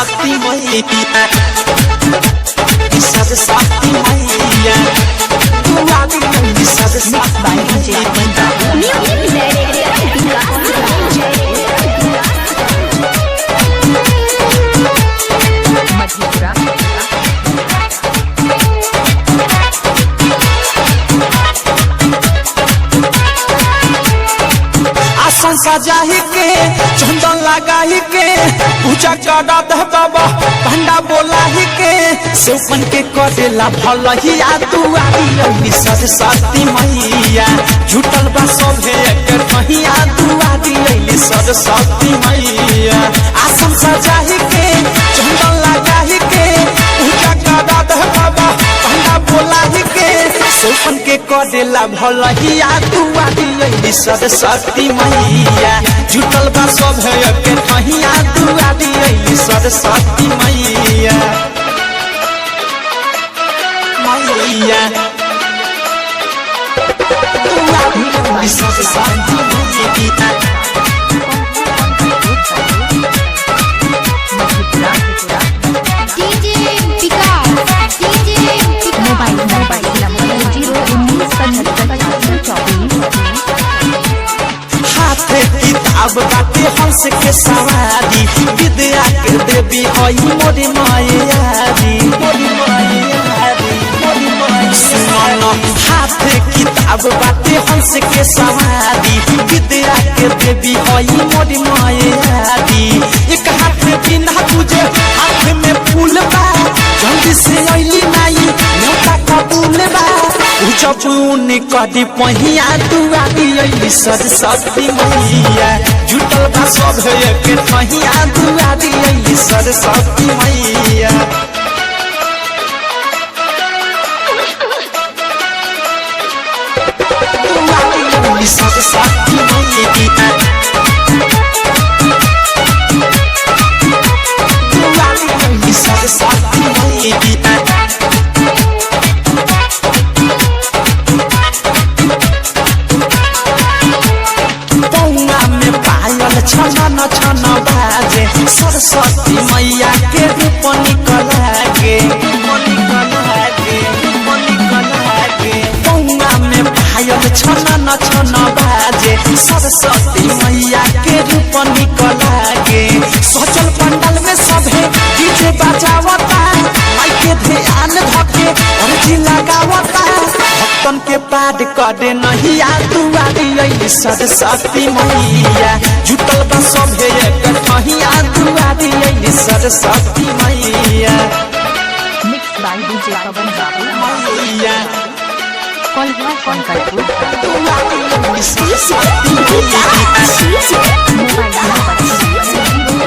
सरस्वती मैया सरस्वती मैया सरस्वती आसन सजाही के चंदन लगाही के पूजा करा दे बाबा भंडा बोलाही के सेवन के करेला भलहिया दुआरी सरस्वती मैया झूठल बा सभे एकर कहिया दुआरी सरस्वती मैया आसन सजाही के चंदन लगाही के पूजा करा दे बाबा भंडा बोलाही के सेवन के करेला भलहिया दुआरी सरस्वती मैया जुटल बा सब है के कहिया दुआरी सरस्वती मैया मैया दुआरी सरस्वती मैया किताब बाटे हंस के सवारी विद्या के देवी हई मोरी मायारी हाथ किताब बाटे हंस के सवारी विद्या के देवी हई मोरी मायारी एक हाथ बिना तुझे हाथ में फूल बा जल्दी से अइली नाई न्योता कबूल बा जबून कदी पहिया दुआरी सरस्वती मैया जुटल बा सब है के पहिया दुआरी सरस्वती मैया दुआरी सरस्वती मैया दुआरी सरस्वती मैया छन छन बाजे सरस्वती मैया के रूप निकलागे पौना में पायल छन छन बाजे सरस्वती मैया के रूप निकलागे सजल पंडल में सभे डीजे बजावता माई के ध्यान धके अर्जी लगावता भक्तन के पार करे नहीं दुआरी सरस्वती मैया जुटल बा सभे एकर कहिया दुआरी सरस्वती मैया मिक्स बाय डीजे पवन बाबू मैया कोलवा कोंकलपुर दुआरी सरस्वती मैया मोबाइल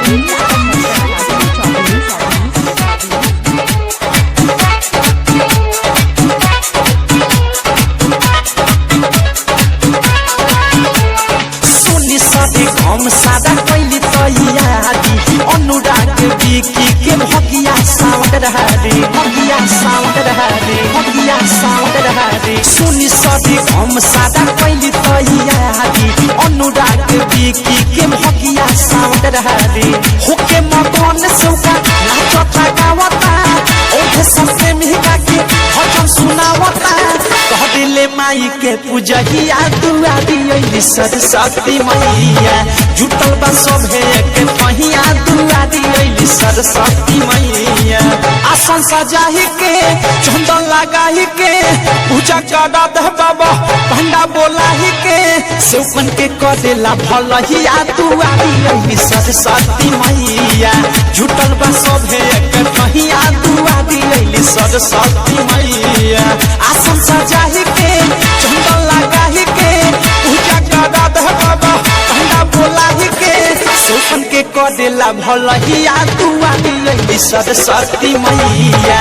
हम सादा कैली तैयारी अनुराग बिकी के भगिया साउंड रहारे भगिया साउंड रहारे भगिया साउंड रहारे सुनी सभी हम सादा कैली तैयारी अनुराग बिकी के भगिया साउंड रहारे होके मगन सौका नाचता गावता ओठे सबसे मिहिका के भजन सुनावता कह दिले माई के पूजहिया दुआरी सरस्वती मैया जुटल बा सब है के कहिया दुआरी सरस्वती मैया आसन सजाही के चंदन लगाही के पूजा करा दे बाबा भंडा बोलाही के सेवन के करेला भलहिया दुआरी सरस्वती मैया जुटल बा सब है के कहिया दुआरी सरस्वती मैया आसन सजाही के चंदन लगाही के पूजा करा दे बाबा भंडा बोलाही के सेवन के करेला भलहिया दुआरी सरस्वती मैया।